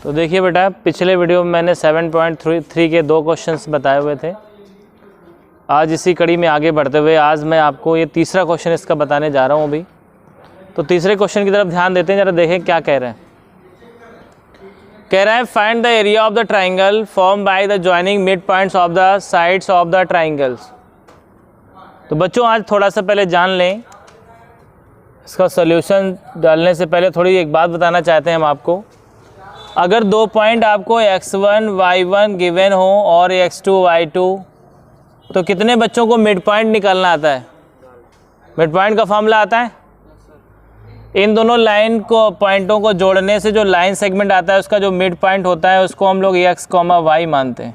तो देखिए बेटा, पिछले वीडियो में मैंने 7.3 के 2 क्वेश्चंस बताए हुए थे। आज इसी कड़ी में आगे बढ़ते हुए आज मैं आपको ये तीसरा क्वेश्चन इसका बताने जा रहा हूँ अभी। तो तीसरे क्वेश्चन की तरफ ध्यान देते हैं, ज़रा देखें क्या कह रहे हैं। कह रहा है find the area of the triangle form by the joining mid points of the sides of the triangles. तो बच्चों आज थोड़ा सा पहले जान लें, इसका सॉल्यूशन डालने से पहले थोड़ी एक बात बताना चाहते हैं हम आपको। अगर 2 पॉइंट आपको x1 y1 गिवन हो और x2 y2, तो कितने बच्चों को मिड पॉइंट निकालना आता है? मिड पॉइंट का फॉर्मूला आता है। इन दोनों लाइन को पॉइंटों को जोड़ने से जो लाइन सेगमेंट आता है उसका जो मिड पॉइंट होता है उसको हम लोग x, y मानते हैं।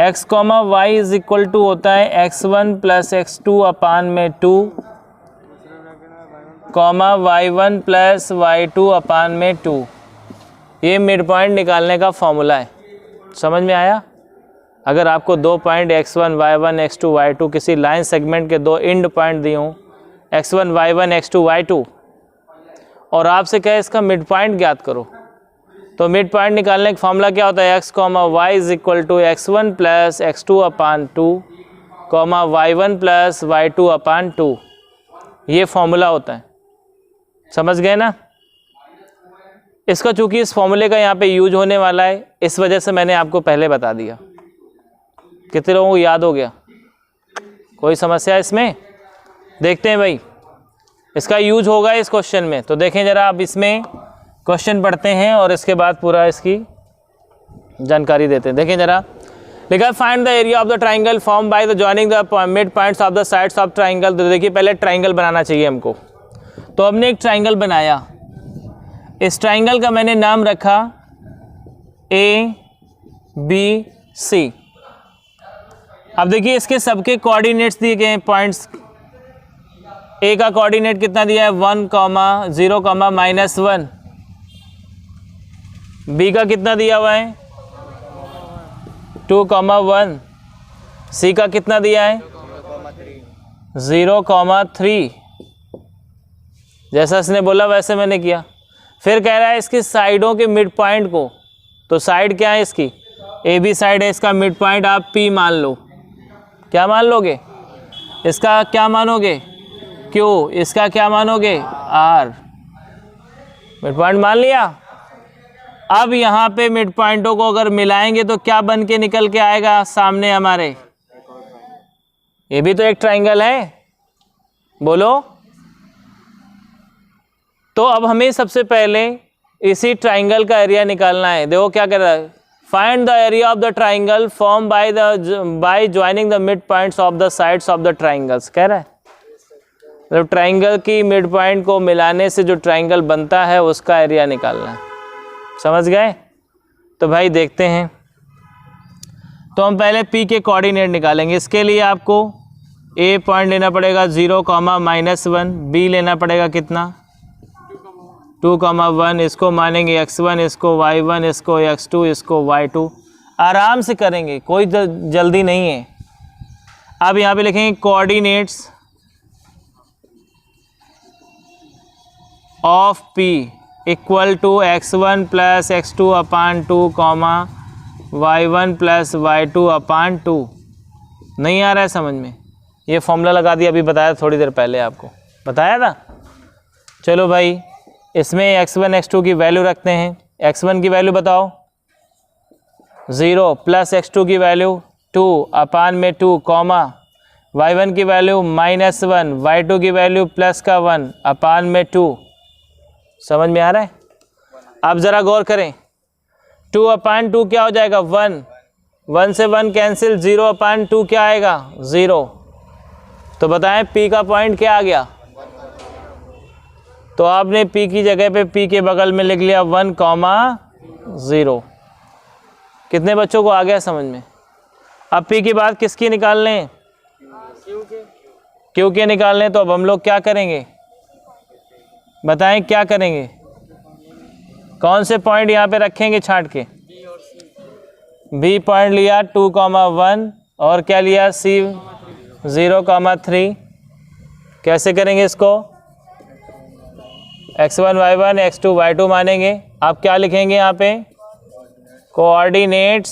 x, y is equal to होता है x1 प्लस x2 अपान में 2 y1 प्लस y2 अपान में 2। ये मिड पॉइंट निकालने का फॉर्मूला है। समझ में आया? अगर आपको 2 point x1 y1 x2 y2 किसी लाइन सेगमेंट के 2 एंड पॉइंट दिए हों x1 y1 x2 y2 और आपसे कहे इसका मिड पॉइंट ज्ञात करो, तो मिड पॉइंट निकालने का फॉर्मूला क्या होता है? x, y is equal to x1 plus x2 upon 2 y1 plus y2 upon 2। ये फॉर्मूला होता है। समझ गए ना? इसका चूंकि इस फॉर्मूले का यहाँ पे यूज होने वाला है, इस वजह से मैंने आपको पहले बता दिया। कितने लोगों को याद हो गया? कोई समस्या इसमें? देखते हैं भाई, इसका यूज होगा इस क्वेश्चन में। तो देखें जरा, अब इसमें क्वेश्चन पढ़ते हैं और इसके बाद पूरा इसकी जानकारी देते हैं। देखें जरा, लिखा find the area of the triangle form by the joining the mid points of the sides of triangle. तो देखिए पहले ट्राइंगल बनाना चाहिए हमको। तो हमने एक ट्राइंगल बनाया, इस ट्राइंगल का मैंने नाम रखा ABC। अब देखिए इसके सबके कोऑर्डिनेट्स दिए गए हैं पॉइंट्स। ए का कोऑर्डिनेट कितना दिया है? 1, 0, -1। बी का कितना दिया हुआ है? 2, 1। सी का कितना दिया है? 0, 3। जैसा इसने बोला वैसे मैंने किया। फिर कह रहा है इसकी साइडों के मिड पॉइंट को, तो साइड क्या है इसकी? ए बी साइड है, इसका मिड पॉइंट आप P मान लो। क्या मान लोगे? इसका क्या मानोगे? Q। इसका क्या मानोगे? R। मिड पॉइंट मान लिया। अब यहाँ पे मिड पॉइंटों को अगर मिलाएंगे तो क्या बन के निकल के आएगा सामने हमारे? ये भी तो एक ट्राइंगल है, बोलो। तो अब हमें सबसे पहले इसी ट्राइंगल का एरिया निकालना है। देखो क्या कर रहा है, find the area of the triangle form by joining the mid points of the sides of the triangles. कह रहा है मतलब ट्राइंगल की मिड पॉइंट को मिलाने से जो ट्राइंगल बनता है उसका एरिया निकालना है। समझ गए? तो भाई देखते हैं। तो हम पहले P के कोऑर्डिनेट निकालेंगे। इसके लिए आपको A पॉइंट लेना पड़ेगा 0, -1। B लेना पड़ेगा कितना? 2, 1। इसको मानेंगे x1, इसको y1, इसको x2, इसको y2। आराम से करेंगे, कोई जल्दी नहीं है। अब यहाँ पे लिखेंगे coordinates of P equal to x1 plus x2 upon 2, y1 plus y2 upon 2। नहीं आ रहा है समझ में? ये फॉर्मूला लगा दिया, अभी बताया थोड़ी देर पहले, आपको बताया था। चलो भाई, इसमें x1 x2 की वैल्यू रखते हैं। x1 की वैल्यू बताओ 0 प्लस x2 की वैल्यू 2 अपान में 2, y1 की वैल्यू -1, y2 की वैल्यू प्लस का 1 अपान में 2। समझ में आ रहा है? अब ज़रा गौर करें, 2 अपान 2 क्या हो जाएगा? 1। 1 से 1 कैंसिल, 0 अपान 2 क्या आएगा? 0। तो बताएं P का पॉइंट क्या आ गया? तो आपने P की जगह पे P के बगल में लिख लिया 1, 0। कितने बच्चों को आ गया समझ में? अब P की बात किसकी निकालने? Q के निकालने। तो अब हम लोग क्या करेंगे बताएं? क्या करेंगे? कौन से पॉइंट यहाँ पे रखेंगे छांट के? B पॉइंट लिया 2, 1 और क्या लिया? C 0, 3। कैसे करेंगे इसको? x1 y1 x2 y2 मानेंगे। आप क्या लिखेंगे यहाँ पे? Coordinates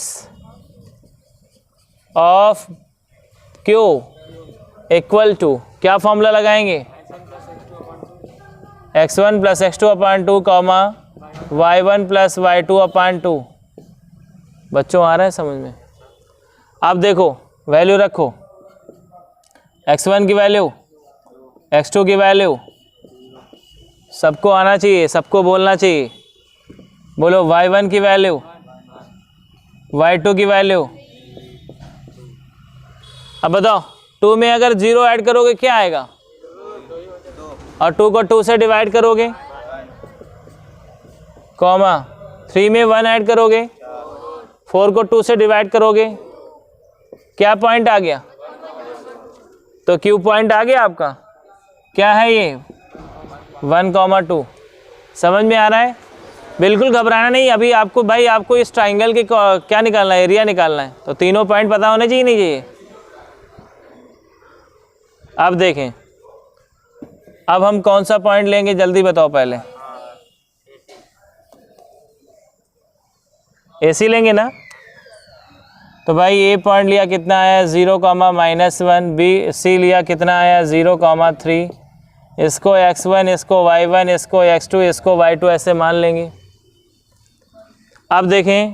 of Q equal to, क्या फॉर्मूला लगाएंगे, x1 plus x2 upon 2 comma y1 plus y2 upon 2। बच्चों आ रहा है समझ में? अब देखो वैल्यू रखो, x1 की वैल्यू, x2 की वैल्यू, सबको आना चाहिए, सबको बोलना चाहिए। बोलो y1 की वैल्यू, y2 की वैल्यू। अब बताओ 2 में अगर 0 ऐड करोगे क्या आएगा, और 2 को 2 से डिवाइड करोगे, कॉमा 3 में 1 ऐड करोगे, 4 को 2 से डिवाइड करोगे, क्या पॉइंट आ गया, तो क्यू पॉइंट आ गया आपका। क्या है ये, 1,2। समझ में आ रहा है? बिल्कुल घबराना नहीं। अभी आपको भाई आपको इस ट्राइंगल के क्या निकालना है, एरिया निकालना है, तो तीनों पॉइंट पता होने चाहिए नहीं चाहिए। अब देखें, अब हम कौन सा पॉइंट लेंगे जल्दी बताओ पहले। AC लेंगे ना, तो भाई A पॉइंट लिया कितना आया 0,-1, C लिया कितना आया 0,3, इसको x1, इसको y1, इसको x2, इसको y2 ऐसे मान लेंगे। अब देखें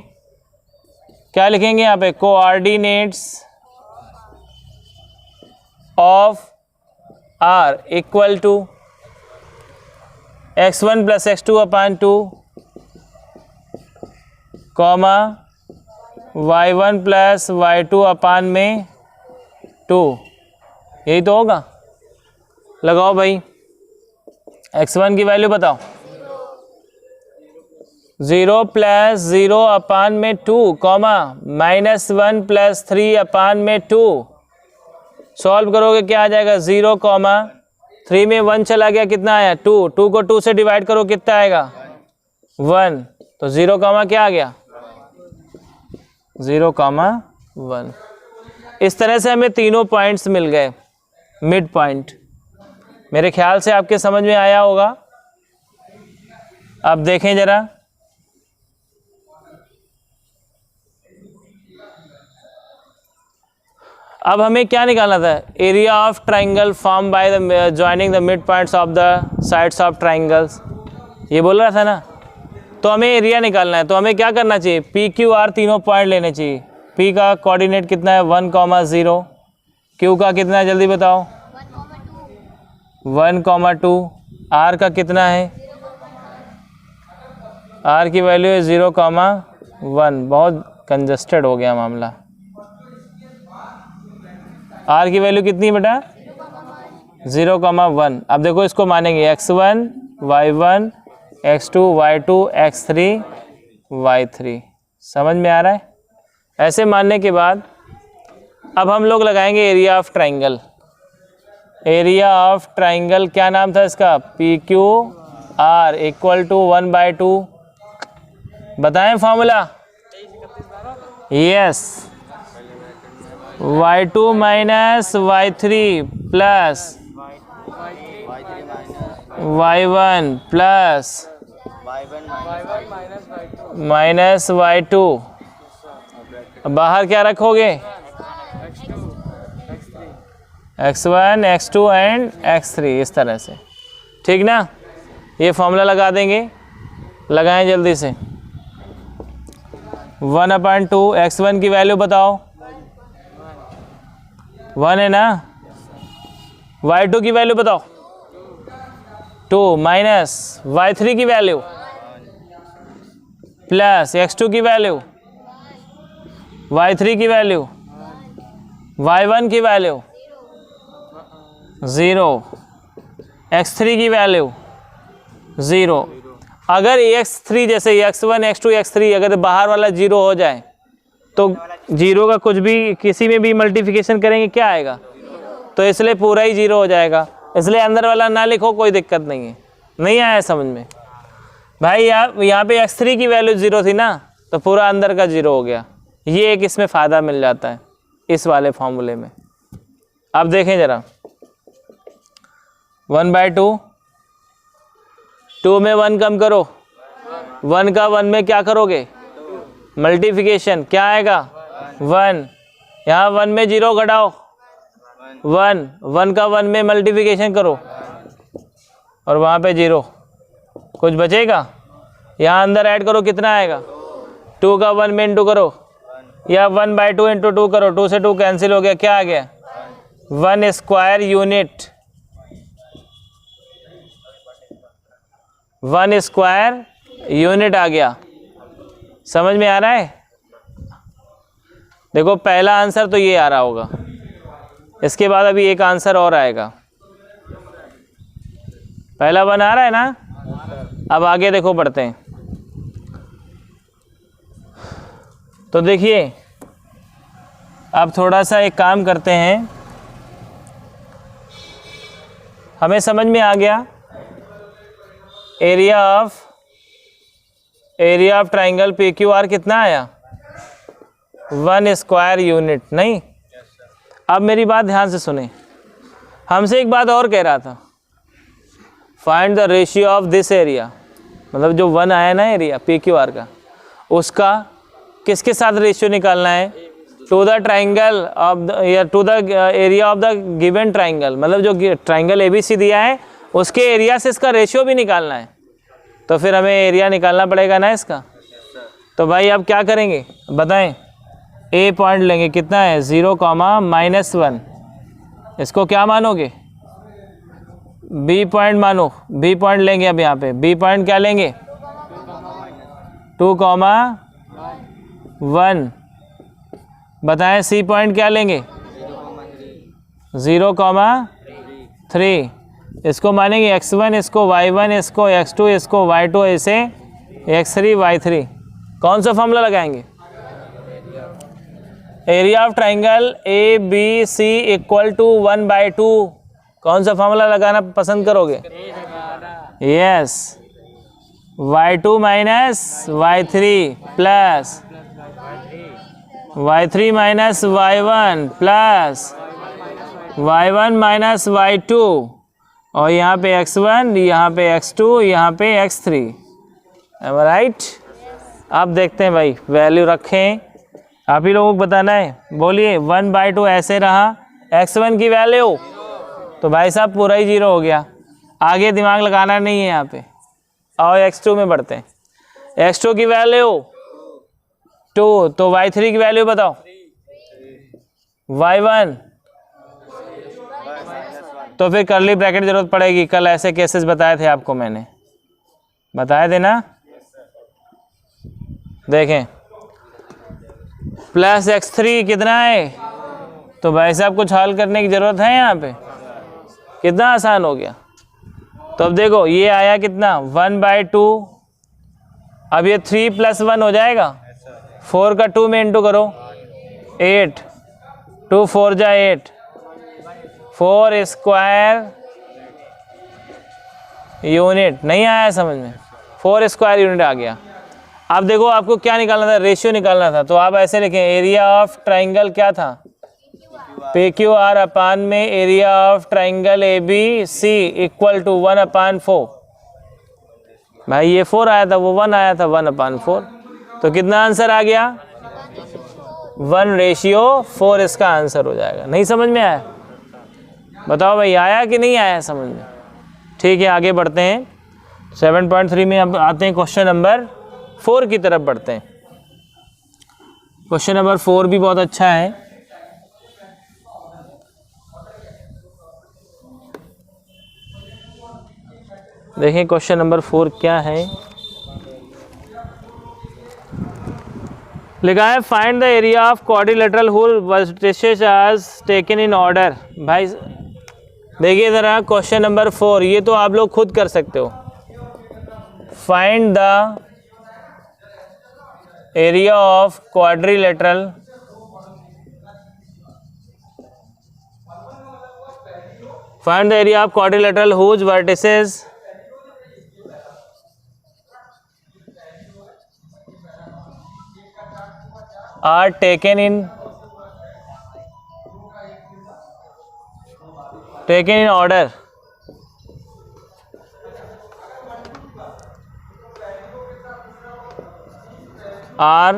क्या लिखेंगे यहाँ पे, coordinates of R equal to x1 plus x2 upon 2 comma y1 plus y2 upon में 2। यही तो होगा। लगाओ भाई, x1 की वैल्यू बताओ, 0 प्लस 0 अपान में 2 कॉमा -1 प्लस 3 अपान में 2। सॉल्व करोगे क्या आ जाएगा, 0,3 में 1 चला गया, कितना आया 2, 2 को 2 से डिवाइड करो कितना आएगा 1, तो 0, क्या आ गया 0,1। इस तरह से हमें तीनों पॉइंट्स मिल गए, मिड पॉइंट। मेरे ख्याल से आपके समझ में आया होगा। अब देखें जरा, अब हमें क्या निकालना था, area of triangle form by the joining the mid points of the sides of triangles, ये बोल रहा था ना। तो हमें एरिया निकालना है, तो हमें क्या करना चाहिए, PQR तीनों पॉइंट लेने चाहिए। P का कोऑर्डिनेट कितना है 1,0, Q का कितना है जल्दी बताओ 1,2, R का कितना है, R की वैल्यू है 0,1। बहुत कंजस्टेड हो गया मामला। R की वैल्यू कितनी बेटा 0,1। अब देखो इसको मानेंगे x1, y1, x2, y2, x3, y3। समझ में आ रहा है? ऐसे मानने के बाद अब हम लोग लगाएंगे area of triangle. Area of triangle क्या नाम था इसका, PQR इक्वल टू 1/2। बताएं formula, yes, y2 minus y3 plus y1 plus minus y2। बाहर क्या रखोगे, x1, x2 एंड x3, इस तरह से, ठीक ना। ये फॉर्मूला लगा देंगे, लगाएं जल्दी से। 1/2, x1 की वैल्यू बताओ 1 है ना, y2 की वैल्यू बताओ 2 माइनस y3 की वैल्यू प्लस x2 की वैल्यू, y3 की वैल्यू, y1 की वैल्यू 0, x3 की वैल्यू 0। अगर x3 जैसे x1, x2, x3 अगर बाहर वाला 0 हो जाए तो 0 का कुछ भी किसी में भी मल्टीप्लिकेशन करेंगे क्या आएगा, तो इसलिए पूरा ही 0 हो जाएगा। इसलिए अंदर वाला ना लिखो, कोई दिक्कत नहीं है। नहीं आया समझ में भाई? यहाँ पे x3 की वैल्यू 0 थी ना, तो पूरा अंदर का 0 हो गया। ये एक इसमें फ़ायदा मिल जाता है इस वाले फॉर्मूले में। अब देखें ज़रा, 1/2, 2 में 1 कम करो, 1 का 1 में क्या करोगे मल्टीप्लिकेशन क्या आएगा 1, यहाँ 1 में 0 घटाओ 1, 1 का 1 में मल्टीप्लिकेशन करो और वहाँ पे 0, कुछ बचेगा। यहाँ अंदर ऐड करो कितना आएगा 2 का 1 में इंटू करो या 1/2 इंटू 2 करो, 2 से 2 कैंसिल हो गया, क्या आ गया 1 स्क्वायर यूनिट, 1 स्क्वायर यूनिट आ गया। समझ में आ रहा है? देखो पहला आंसर तो ये आ रहा होगा, इसके बाद अभी एक आंसर और आएगा। पहला 1 आ रहा है ना, अब आगे देखो बढ़ते हैं। तो देखिए अब थोड़ा सा एक काम करते हैं, हमें समझ में आ गया एरिया ऑफ ट्राइंगल PQR कितना आया 1 स्क्वायर यूनिट, नहीं? अब मेरी बात ध्यान से सुने, हमसे एक बात और कह रहा था, find the ratio of this area, मतलब जो 1 आया ना एरिया PQR का, उसका किसके साथ रेशियो निकालना है टू द ट्राइंगल ऑफ या to the area of the given triangle, मतलब जो ट्राइंगल ABC दिया है उसके एरिया से इसका रेशियो भी निकालना है। तो फिर हमें एरिया निकालना पड़ेगा ना इसका। तो भाई अब क्या करेंगे बताएं, A पॉइंट लेंगे, कितना है 0, -1, इसको क्या मानोगे B पॉइंट मानो, B पॉइंट लेंगे। अब यहाँ पे B पॉइंट क्या लेंगे 2, 1, बताएं C पॉइंट क्या लेंगे 0, 3, इसको मानेंगे x1, इसको y1, इसको x2, इसको y2, ऐसे x3, y3। कौन सा फॉर्मूला लगाएंगे एरिया ऑफ ट्राइंगल ABC = 1/2, कौन सा फॉर्मूला लगाना पसंद करोगे? Yes, y2 - y3 plus y3 - y1 plus y1 - y2, और यहाँ पे x1, यहाँ पे x2, यहाँ पे x3, राइट? अब देखते हैं भाई, वैल्यू रखें, आप ही लोगों को बताना है। बोलिए 1/2 ऐसे रहा, x1 की वैल्यू तो भाई साहब पूरा ही 0 हो गया, आगे दिमाग लगाना नहीं है यहाँ पे। और x2 में बढ़ते हैं, x2 की वैल्यू 2, तो y3 की वैल्यू बताओ, y1, तो फिर करली ब्रैकेट जरूरत पड़ेगी। कल ऐसे केसेस बताए थे आपको, मैंने बताए थे ना, देखें प्लस x3 कितना है, तो भाई साहब कुछ हल करने की ज़रूरत है यहाँ पे, कितना आसान हो गया। तो अब देखो ये आया कितना 1/2, अब ये 3 + 1 हो जाएगा, 4 का 2 में इंटू करो 8, 2 4 जा 8, 4 स्क्वायर यूनिट, नहीं आया समझ में, 4 स्क्वायर यूनिट आ गया। अब देखो आपको क्या निकालना था, रेशियो निकालना था, तो आप ऐसे लिखें एरिया ऑफ ट्राइंगल क्या था PQR अपान में एरिया ऑफ ट्राइंगल ABC = 1/4। भाई ये 4 आया था, वो 1 आया था, 1/4, तो कितना आंसर आ गया 1:4, इसका आंसर हो जाएगा। नहीं समझ में आया? बताओ भाई आया कि नहीं आया समझ में? ठीक है, आगे बढ़ते हैं 7.3 में। अब आते हैं क्वेश्चन नंबर 4 की तरफ बढ़ते हैं। क्वेश्चन नंबर 4 भी बहुत अच्छा है। देखें क्वेश्चन नंबर 4 क्या है, लिखा है find the area of quadrilateral whose vertices as taken in order. भाई देखिए ज़रा क्वेश्चन नंबर 4, ये तो आप लोग खुद कर सकते हो। Find the area of quadrilateral whose vertices are taken in order. R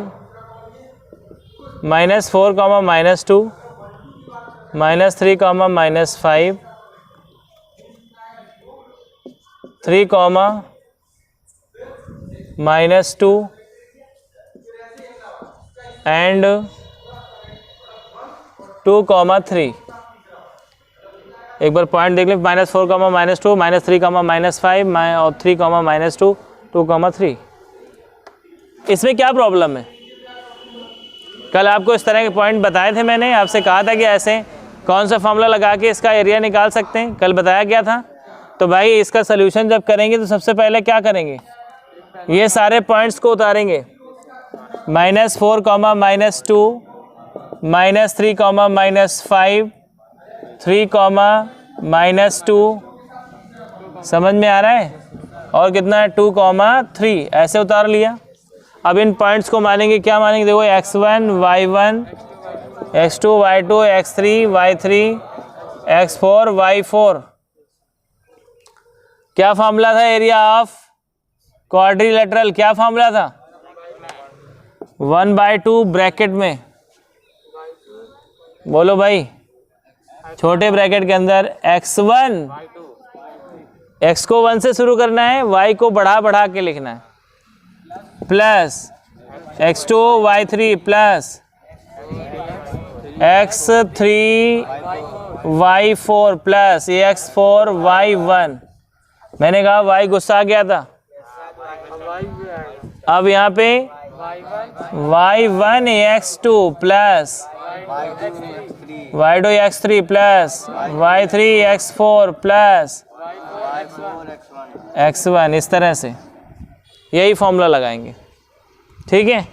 -4, -2, -3, -5, 3, -2 and 2, 3। एक बार पॉइंट देख लें, -4, -2, -3, -5 और 3, -2, 2, 3। इसमें क्या प्रॉब्लम है? कल आपको इस तरह के पॉइंट बताए थे, मैंने आपसे कहा था कि ऐसे कौन सा फॉर्मूला लगा के इसका एरिया निकाल सकते हैं, कल बताया गया था। तो भाई इसका सोल्यूशन जब करेंगे तो सबसे पहले क्या करेंगे, ये सारे पॉइंट्स को उतारेंगे। -4, -2, -3, -5, 3, -2, समझ में आ रहा है? और कितना है 2, 3, ऐसे उतार लिया। अब इन पॉइंट्स को मानेंगे, क्या मानेंगे? देखो x1, y1, x2, y2, x3, y3, x4, y4। क्या फॉर्मूला था एरिया ऑफ क्वाड्रिलेटरल? क्या फॉर्मूला था? 1/2 ब्रैकेट में, बोलो भाई, छोटे ब्रैकेट के अंदर x1, x को 1 से शुरू करना है, y को बढ़ा बढ़ा के लिखना है, plus x2, y3 plus x3, y4 plus x4, y1। मैंने कहा y गुस्सा आ गया था। अब यहाँ पे y1 x2 plus y2 x3 plus y3 x4 plus x1, इस तरह से यही फॉर्मूला लगाएंगे। ठीक है,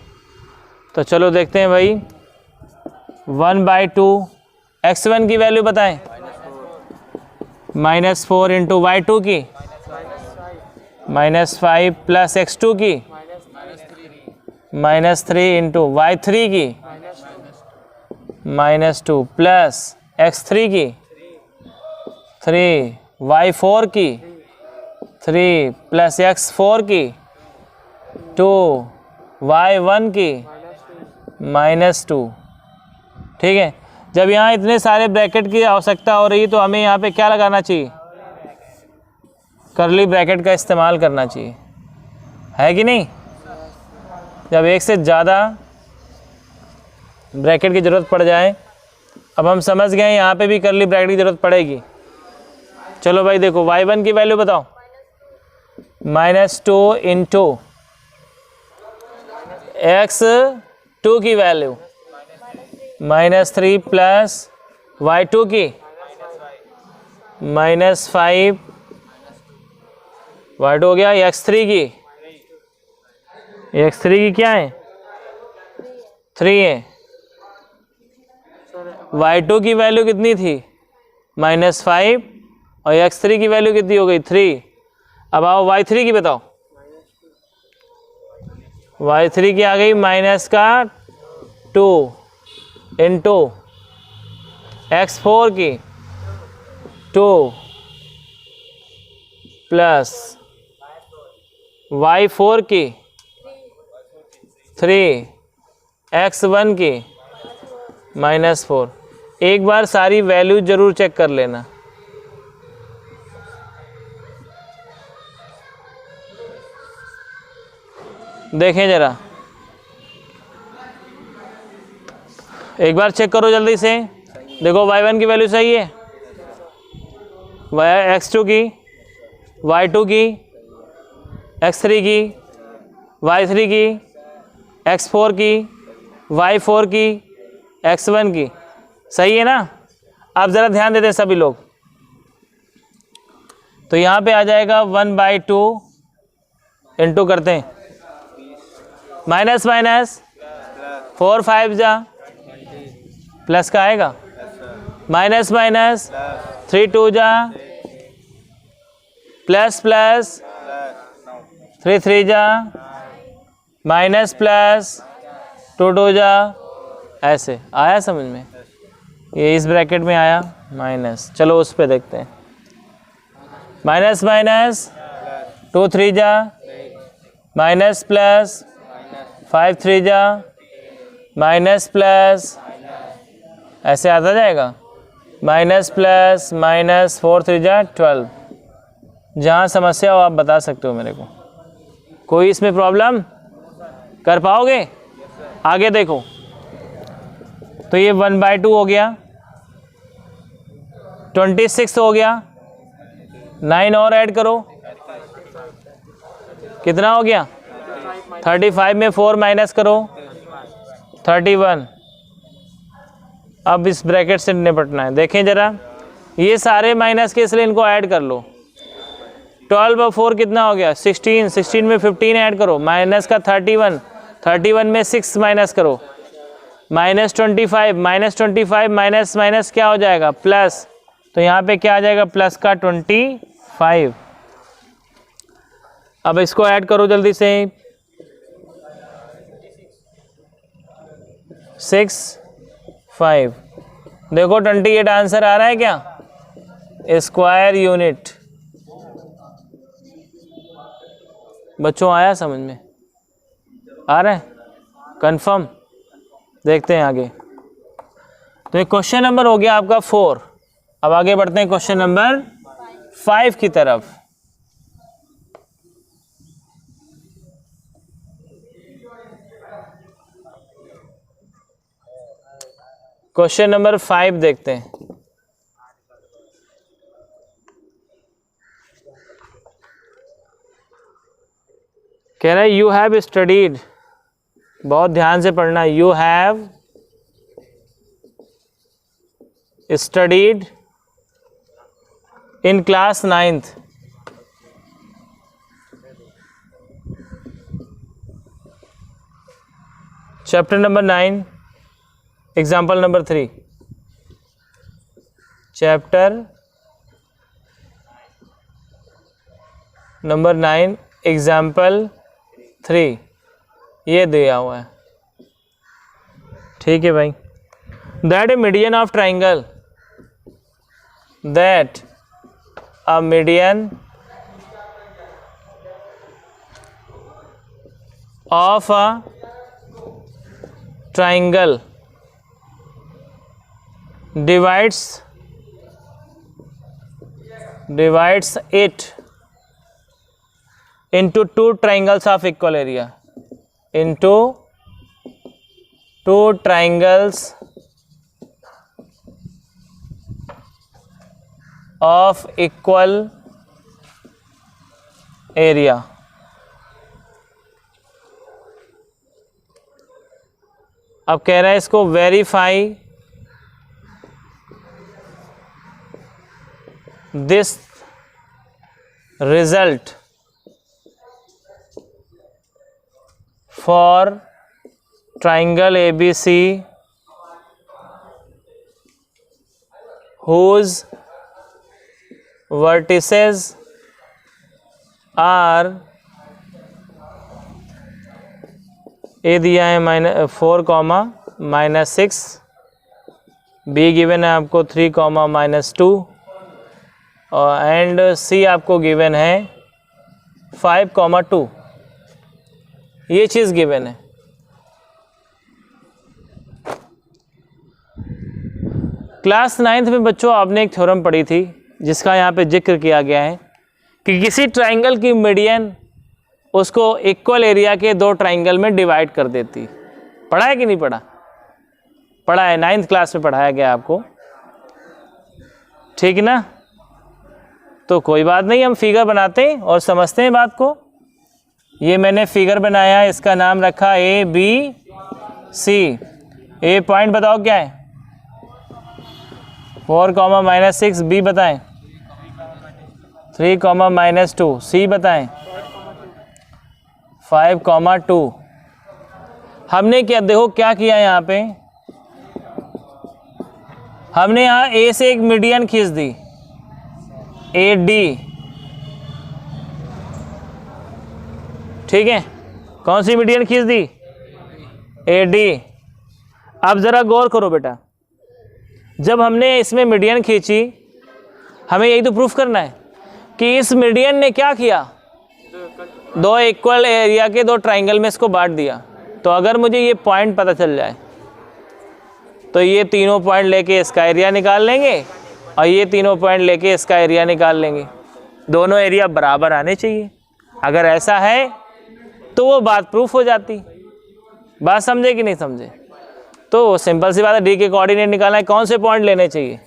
तो चलो देखते हैं भाई। 1/2 x1 की वैल्यू बताएं, -4 इंटू y2 की -5 प्लस x2 की -3 इंटू y3 की -2 प्लस x3 की 3, y4 की 3 प्लस x4 की 2, y1 की -2। ठीक है, जब यहाँ इतने सारे ब्रैकेट की आवश्यकता हो रही है तो हमें यहाँ पे क्या लगाना चाहिए? कर्ली ब्रैकेट का इस्तेमाल करना चाहिए, है कि नहीं? जब एक से ज़्यादा ब्रैकेट की ज़रूरत पड़ जाए, अब हम समझ गए यहाँ पे भी कर्ली ब्रैकेट की ज़रूरत पड़ेगी। चलो भाई देखो, y1 की वैल्यू बताओ, -2 इंटू x2 की वैल्यू -3 प्लस y2 की -5, y2 हो गया, x3 की क्या है? 3 है। y2 की वैल्यू कितनी थी? -5 और x3 की वैल्यू कितनी हो गई? 3। अब आओ y3 की बताओ, y3 की आ गई -2 इंटू x4 की 2 प्लस y4 की 3, x1 की -4। एक बार सारी वैल्यू जरूर चेक कर लेना। देखें जरा, एक बार चेक करो जल्दी से। देखो y1 की वैल्यू सही है, x2 की, y2 की, x3 की, y3 की, x4 की, y4 की, x1 की, सही है ना? अब ज़रा ध्यान देते सभी लोग। तो यहाँ पे आ जाएगा 1/2 इंटू करते हैं, माइनस 4 5 जा प्लस का आएगा, -, 3 2 जा प्लस 3 3 जा -, 2 2 जा। ऐसे आया समझ में? ये इस ब्रैकेट में आया माइनस। चलो उस पे देखते हैं, -, 2 3 जा -, 5 3 जा माइनस प्लस, ऐसे आता जाएगा, माइनस प्लस माइनस 4 3 जा 12। जहाँ समस्या हो आप बता सकते हो मेरे को। कोई इसमें प्रॉब्लम कर पाओगे? आगे देखो, तो ये 1/2 हो गया, 26 हो गया, 9 और ऐड करो, कितना हो गया? 35 में 4 माइनस करो, 31। अब इस ब्रैकेट से निपटना है। देखें जरा, ये सारे माइनस के, इसलिए इनको ऐड कर लो। 12 और 4 कितना हो गया? 16, 16 में 15 ऐड करो, माइनस का 31, 31 में 6 माइनस करो, माइनस 25, माइनस 25 माइनस माइनस क्या हो जाएगा? प्लस। तो यहाँ पे क्या आ जाएगा? प्लस का 25। अब इसको ऐड करो जल्दी से, 6 5। देखो 28 आंसर आ रहा है क्या? Square unit. बच्चों आया समझ में? आ रहा है? कंफर्म? देखते हैं आगे। तो ये क्वेश्चन नंबर हो गया आपका 4। अब आगे बढ़ते हैं क्वेश्चन नंबर 5 की तरफ। क्वेश्चन नंबर 5 देखते हैं। कह रहा है यू हैव स्टडीड, बहुत ध्यान से पढ़ना, you have studied in class 9th chapter number 9 example number 3। Chapter number 9 example 3 ये दिया हुआ है। ठीक है भाई। That A median of triangle, that a median of a triangle divides it into two triangles of equal area, into two triangles of equal area। अब कह रहा है इसको verify this result for triangle ABC whose vertices are, ए दिया है -4, -6, be given है आपको 3, -2 और एंड सी आपको गिवन है 5, 2। ये चीज़ गिवन है। क्लास 9th में बच्चों आपने एक थ्योरम पढ़ी थी जिसका यहाँ पे जिक्र किया गया है कि किसी ट्राइंगल की मीडियन उसको इक्वल एरिया के 2 ट्राइंगल में डिवाइड कर देती। पढ़ा है कि नहीं पढ़ा? पढ़ा है, 9th क्लास में पढ़ाया गया आपको, ठीक ना? तो कोई बात नहीं, हम फिगर बनाते हैं और समझते हैं बात को। ये मैंने फिगर बनाया, इसका नाम रखा A B C. A point बताओ क्या है? 4, -6। बी बताएं 3, -2। सी बताएं 5, 2। हमने क्या, देखो क्या किया यहाँ पे, हमने यहाँ ए से एक मीडियन खींच दी, ए डी, ठीक है? कौन सी मीडियन खींच दी? A D. अब ज़रा गौर करो बेटा, जब हमने इसमें मीडियन खींची, हमें यही तो प्रूफ करना है कि इस मीडियन ने क्या किया, 2 इक्वल एरिया के 2 ट्राइंगल में इसको बांट दिया। तो अगर मुझे ये पॉइंट पता चल जाए तो ये तीनों पॉइंट लेके इसका एरिया निकाल लेंगे और ये तीनों पॉइंट लेके इसका एरिया निकाल लेंगे। दोनों एरिया बराबर आने चाहिए। अगर ऐसा है तो वो बात प्रूफ हो जाती। बात समझे कि नहीं समझे? तो सिंपल सी बात है, डी के कोऑर्डिनेट निकालना है, कौन से पॉइंट लेने चाहिए?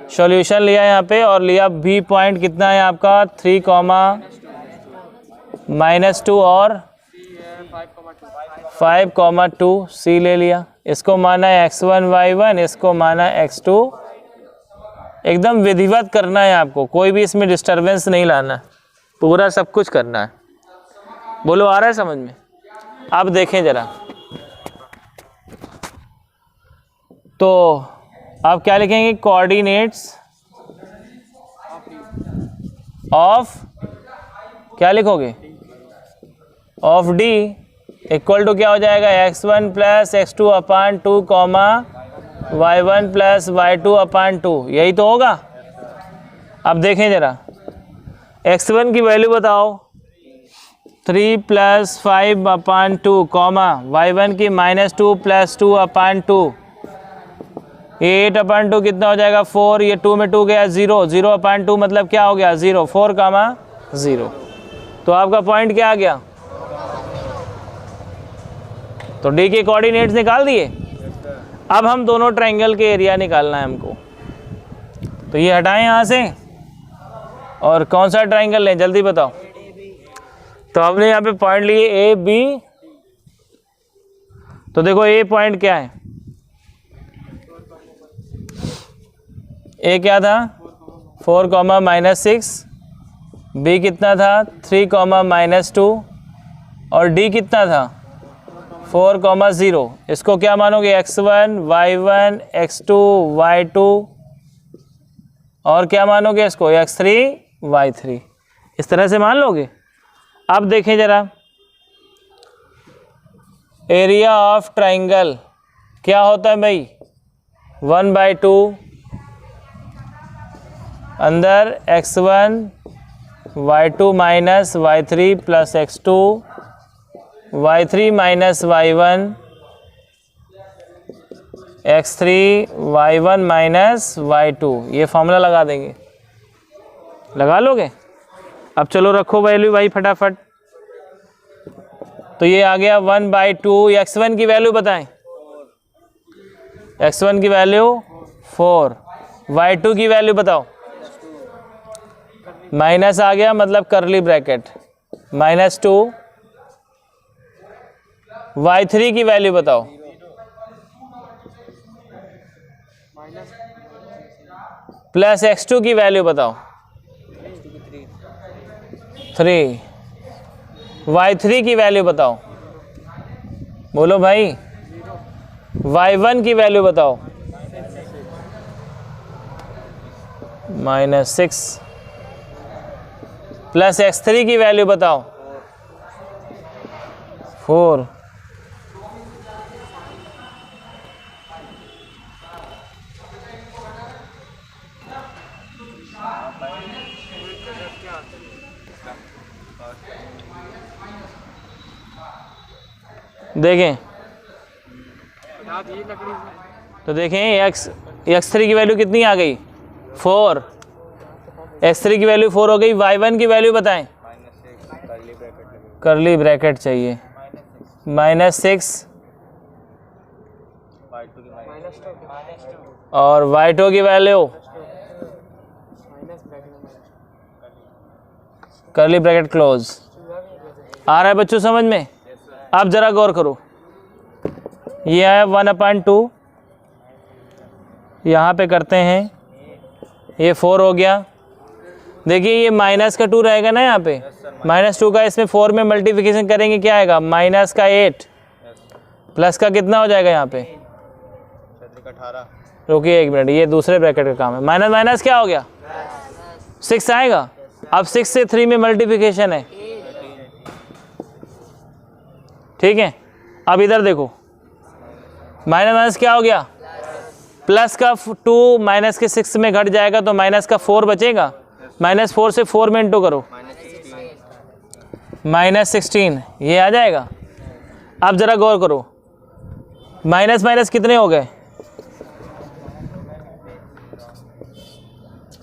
सॉल्यूशन लिया यहाँ पे और लिया बी पॉइंट कितना है आपका 3,-2 और 5,2। सी ले लिया, इसको माना है x1 y1, इसको माना है x2। एकदम विधिवत करना है आपको, कोई भी इसमें डिस्टरबेंस नहीं लाना है, पूरा सब कुछ करना है। बोलो आ रहा है समझ में? अब देखें जरा, तो आप क्या लिखेंगे? कोऑर्डिनेट्स ऑफ, क्या लिखोगे? ऑफ डी इक्वल टू क्या हो जाएगा? x1 plus x2 upon 2 y1 plus y2 upon 2। यही तो होगा। अब देखें जरा, x1 की वैल्यू बताओ 3 प्लस 5 अपान 2 y1 की -2 प्लस 2 अपान 2। 8 अपान 2 कितना हो जाएगा? 4। ये 2 में 2 गया 0, 0 अपान 2 मतलब क्या हो गया? 0। 4, 0। तो आपका पॉइंट क्या आ गया? तो डी के कोऑर्डिनेट्स निकाल दिए। अब हम दोनों ट्रायंगल के एरिया निकालना है हमको। तो ये हटाएं यहाँ से और कौन सा ट्रायंगल लें जल्दी बताओ। तो हमने यहाँ पे पॉइंट लिए ए बी। तो देखो ए पॉइंट क्या है? ए क्या था? 4,-6। बी कितना था? 3,-2 और डी कितना था? 4,0। इसको क्या मानोगे? x1 y1 x2 y2 और क्या मानोगे इसको? x3 y3। इस तरह से मान लोगे। अब देखें जरा, एरिया ऑफ ट्राइंगल क्या होता है भाई? 1/2 अंदर x1 y2 minus y3 plus x2 y3 minus y1 x3 y1 minus y2। ये फॉर्मूला लगा देंगे, लगा लोगे? अब चलो रखो वैल्यू भाई फटाफट। तो ये आ गया 1/2। x1 की वैल्यू बताएं। x1 की वैल्यू 4। y2 की वैल्यू बताओ। माइनस आ गया मतलब करली ब्रैकेट -2। y3 की वैल्यू बताओ। प्लस x2 की वैल्यू बताओ 3। y3 की वैल्यू बताओ। बोलो भाई। y1 की वैल्यू बताओ -6। प्लस x3 की वैल्यू बताओ 4। देखें तो देखें x3 की वैल्यू कितनी आ गई? 4। x3 की वैल्यू 4 हो गई। y1 की वैल्यू बताएं। करली ब्रैकेट चाहिए -6 और y2 की वैल्यू करली ब्रैकेट क्लोज। आ रहा है बच्चों समझ में? अब जरा गौर करो, ये है 1/2, यहाँ पे करते हैं, ये 4 हो गया। देखिए ये माइनस का 2 रहेगा ना यहाँ पे, -2 का इसमें 4 में मल्टीप्लिकेशन करेंगे क्या आएगा? माइनस का 8 प्लस का कितना हो जाएगा यहाँ पे? 18। रुकिए 1 मिनट, ये दूसरे ब्रैकेट का काम है। माइनस माइनस क्या हो गया? 6 आएगा। अब 6 से 3 में मल्टीप्लिकेशन है, ठीक है। अब इधर देखो, माइनस माइनस क्या हो गया? प्लस का 2 माइनस के 6 में घट जाएगा तो माइनस का 4 बचेगा। -4 से 4 में इंटू करो, -16 ये आ जाएगा। अब ज़रा गौर करो, माइनस माइनस कितने हो गए,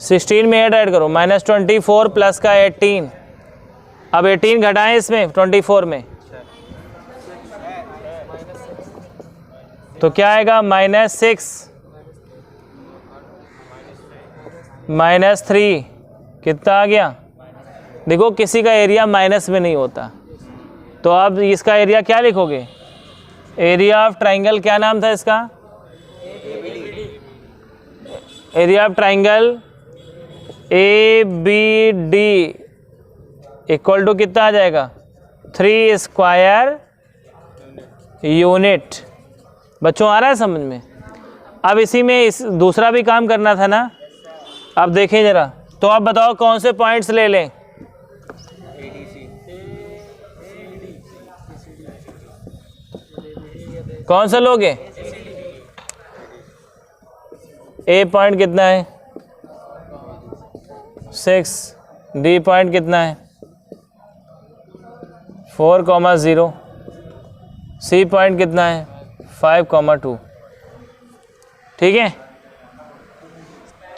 16 में 8 ऐड करो, -24 प्लस का 18, अब 18 घटाएं इसमें 24 में, तो क्या आएगा -6 -3 कितना आ गया। देखो किसी का एरिया माइनस में नहीं होता, तो अब इसका एरिया क्या लिखोगे, एरिया ऑफ ट्राइंगल, क्या नाम था इसका, area of triangle ABD equal to कितना आ जाएगा, 3 स्क्वायर यूनिट। बच्चों आ रहा है समझ में। अब इसी में इस दूसरा भी काम करना था ना, अब देखें ज़रा, तो आप बताओ कौन से पॉइंट्स ले लें, कौन सा लोगे, A पॉइंट कितना है 6, D पॉइंट कितना है 4,0, C पॉइंट कितना है 5,2। ठीक है,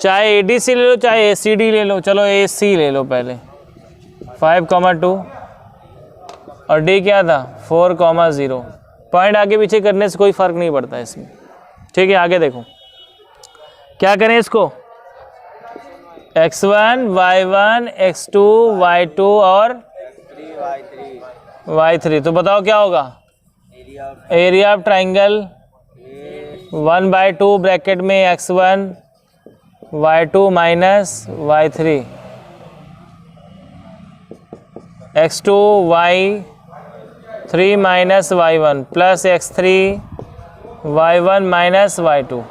चाहे ADC ले लो चाहे ACD ले लो, चलो AC ले लो पहले, 5,2 और D क्या था 4,0। पॉइंट आगे पीछे करने से कोई फ़र्क नहीं पड़ता इसमें। ठीक है, आगे देखो क्या करें इसको, x1 y1 x2 y2 और y3, तो बताओ क्या होगा, एरिया ऑफ ट्राइंगल 1/2 ब्रैकेट में x1 y2 minus y3, x2 y3 minus y1 plus x3 y1 minus y2।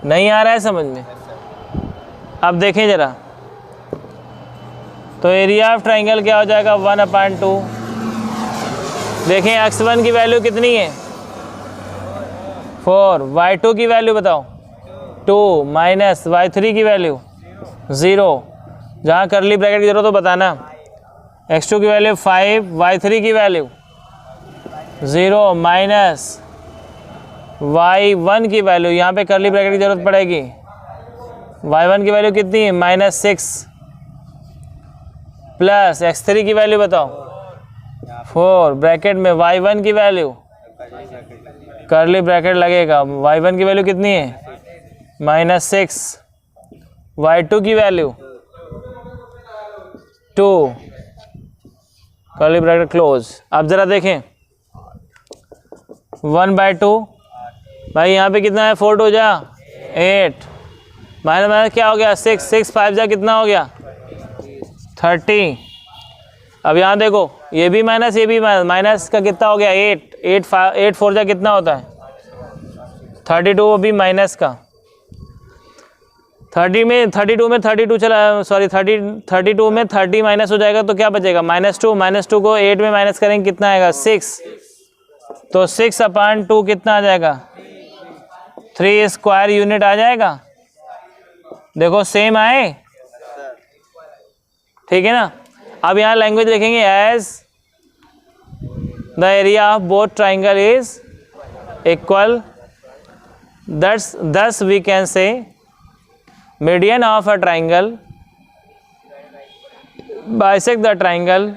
नहीं आ रहा है समझ में। अब देखें ज़रा, तो एरिया ऑफ ट्राइंगल क्या हो जाएगा 1/2। देखें x1 की वैल्यू कितनी है 4, y2 की वैल्यू बताओ 2 माइनस y3 की वैल्यू 0, जहाँ करली ब्रैकेट की जरूरत तो बताना, x2 की वैल्यू 5, y3 की वैल्यू 0 माइनस y1 की वैल्यू, यहाँ पे करली ब्रैकेट की जरूरत पड़ेगी, y1 की वैल्यू कितनी है -6 प्लस x3 की वैल्यू बताओ 4 ब्रैकेट में y1 की वैल्यू, करली ब्रैकेट लगेगा, y1 की वैल्यू कितनी है -6, y2 की वैल्यू 2, करली ब्रैकेट क्लोज। अब ज़रा देखें 1/2, भाई यहाँ पे कितना है 4 2 जा 8, माइनस माइनस क्या हो गया 6, 6 5 जा कितना हो गया 30। अब यहाँ देखो ये भी माइनस ये भी माइनस, माइनस का कितना हो गया 8 4 जा कितना होता है 32, अभी माइनस का 32 में 32 चला, सॉरी 32 में 30 माइनस हो जाएगा तो क्या बचेगा -2 को 8 में माइनस करेंगे कितना आएगा 6, तो 6/2 कितना आ जाएगा 3 स्क्वायर यूनिट आ जाएगा। देखो सेम आए, ठीक है ना। अब यहाँ लैंग्वेज लिखेंगे as the area of both triangle is equal, thus we can say median of a triangle bisect the triangle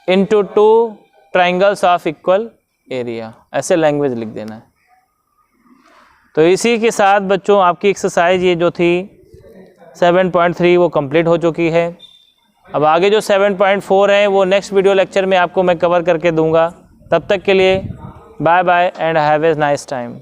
into two triangles of equal area, ऐसे लैंग्वेज लिख देना है। तो इसी के साथ बच्चों आपकी एक्सरसाइज ये जो थी 7.3 वो कंप्लीट हो चुकी है। अब आगे जो 7.4 है वो नेक्स्ट वीडियो लेक्चर में आपको मैं कवर करके दूंगा। तब तक के लिए bye bye and have a nice time.